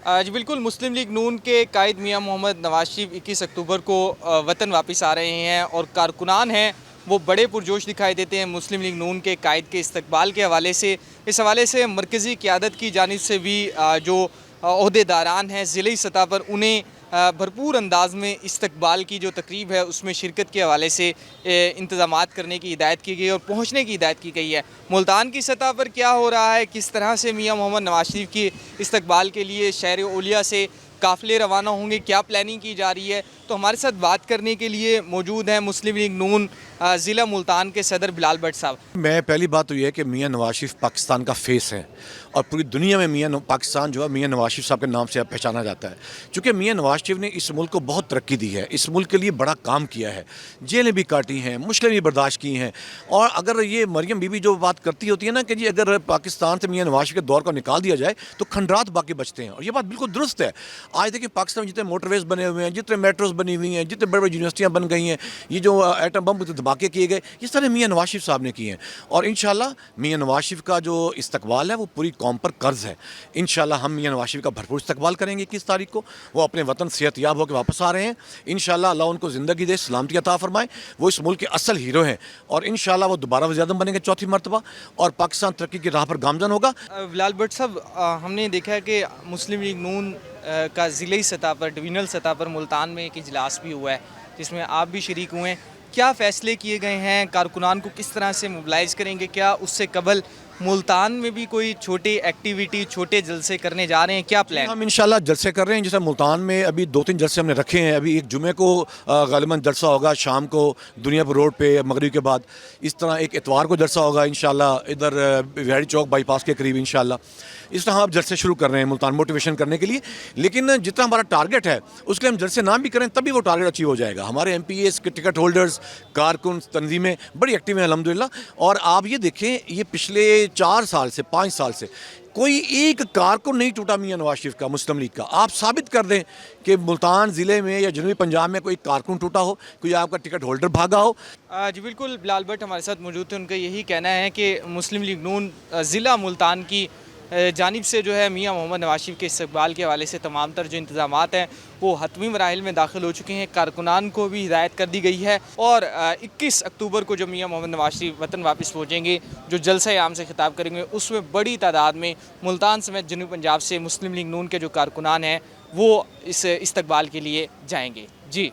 जी बिल्कुल, मुस्लिम लीग नून के कायद मियां मोहम्मद नवाज शरीफ 21 अक्टूबर को वतन वापस आ रहे हैं और कारकुनान हैं वो बड़े पुरजोश दिखाई देते हैं मुस्लिम लीग नून के कायद के इस्तकबाल के हवाले से। इस हवाले से मरकज़ी क़यादत की जानिब से भी जो ओहदेदारान हैं ज़िली सतह पर उन्हें भरपूर अंदाज में इस्तकबाल की जो तकरीब है उसमें शिरकत के हवाले से इंतज़ामात करने की हिदायत की गई और पहुँचने की हिदायत की गई है। मुल्तान की सतह पर क्या हो रहा है, किस तरह से मियां मोहम्मद नवाज शरीफ की इस्तकबाल के लिए शहर ओलिया से काफ़िले रवाना होंगे, क्या प्लानिंग की जा रही है, तो हमारे साथ बात करने के लिए मौजूद हैं मुस्लिम लीग नून ज़िला मुल्तान के सदर बिलाल भट्ट साहब। मैं पहली बात तो ये है कि मियां नवाज शरीफ पाकिस्तान का फेस है और पूरी दुनिया में पाकिस्तान जो है मियां नवाज शरीफ साहब के नाम से अब पहचाना जाता है। चूँकि मियां नवाज शरीफ ने इस मुल्क को बहुत तरक्की दी है, इस मुल्क के लिए बड़ा काम किया है, जेलें भी काटी हैं, मुश्किलें भी बर्दाश्त की हैं। और अगर ये मरियम बीबी जो बात करती होती है ना कि जी अगर पाकिस्तान से मियां नवाज शरीफ के दौर को निकाल दिया जाए तो खंडरात बाकी बचते हैं, और ये बात बिल्कुल दुरुस्त है। आज देखिए पाकिस्तान में जितने मोटरवेज बने हुए हैं, जितने मेट्रोज बनी हुई हैं, जितने बड़े बड़ी यूनिवर्सिटियाँ बन गई हैं, ये जो एटम बम धमाके किए गए, ये सारे मियां नवाज शरीफ साहब ने किए हैं। और इंशाल्लाह मियां नवाज शरीफ का जो इस्तकबाल है वो पूरी कौम पर कर्ज है। इंशाल्लाह हम मियां नवाज शरीफ का भरपूर इस्तकबाल करेंगे। 21 तारीख को वो अपने वतन सेहतयाब होकर वापस आ रहे हैं। इंशाल्लाह अल्लाह उनको ज़िंदगी दे, सलामती अता फरमाए। वो इस मुल्क के असल हीरो हैं और इंशाल्लाह वो दोबारा वज़ीर-ए-आज़म बनेंगे चौथी मरतबा और पाकिस्तान तरक्की की राह पर गामजन होगा। बिलाल भट्ट साहब, हमने देखा है कि मुस्लिम लीग नून का ज़िली सतह पर, डिवीज़नल सतह पर मुल्तान में एक इजलास भी हुआ है जिसमें आप भी शरीक हुए हैं। क्या फ़ैसले किए गए हैं, कारकुनान को किस तरह से मोबिलाइज़ करेंगे, क्या उससे कबल मुल्तान में भी कोई छोटी एक्टिविटी, छोटे जलसे करने जा रहे हैं, क्या प्लान? हम इंशाल्लाह जलसे कर रहे हैं। जैसे मुल्तान में अभी 2-3 जलसे हमने रखे हैं। अभी एक जुमे को गालिबन जलसा होगा, शाम को दुनियापुर रोड पे मगरिब के बाद। इस तरह एक इतवार को जलसा होगा इंशाल्लाह इधर बिहारी चौक बाईपास के करीब इंशाल्लाह। इस तरह हम जलसे शुरू कर रहे हैं मुल्तान मोटिवेशन करने के लिए। लेकिन जितना हमारा टारगेट है उसके हम जलसे ना भी करें तभी वो टारगेट अचीव हो जाएगा। हमारे MPs के टिकट होल्डर्स, कारकुन, तंजीमें बड़ी एक्टिव हैं अल्हम्दुलिल्लाह। और आप ये देखें, ये पिछले 4 साल से 5 साल से कोई एक कारकुन नहीं टूटा मियां नवाज शरीफ का, मुस्लिम लीग का। आप साबित कर दें कि मुल्तान ज़िले में या जनूबी पंजाब में कोई कारकुन टूटा हो, कोई आपका टिकट होल्डर भागा हो। जी बिल्कुल, बिलाल भट्ट हमारे साथ मौजूद थे। उनका यही कहना है कि मुस्लिम लीग नून ज़िला मुल्तान की जानिब से जो है मियां मोहम्मद नवाज शरीफ के इस्तकबाल के हवाले से तमाम तर जो इंतज़ामात हैं वो हतमी मराहिल में दाखिल हो चुके हैं। कारकुनान को भी हिदायत कर दी गई है और 21 अक्टूबर को जब मियां मोहम्मद नवाज शरीफ वतन वापस पहुँचेंगे, जो जलसा आम से खिताब करेंगे, उसमें बड़ी तादाद में मुल्तान समेत जनूबी पंजाब से मुस्लिम लीग नून के जो कारकुनान हैं वो इस इस्तकबाल के लिए जाएंगे। जी।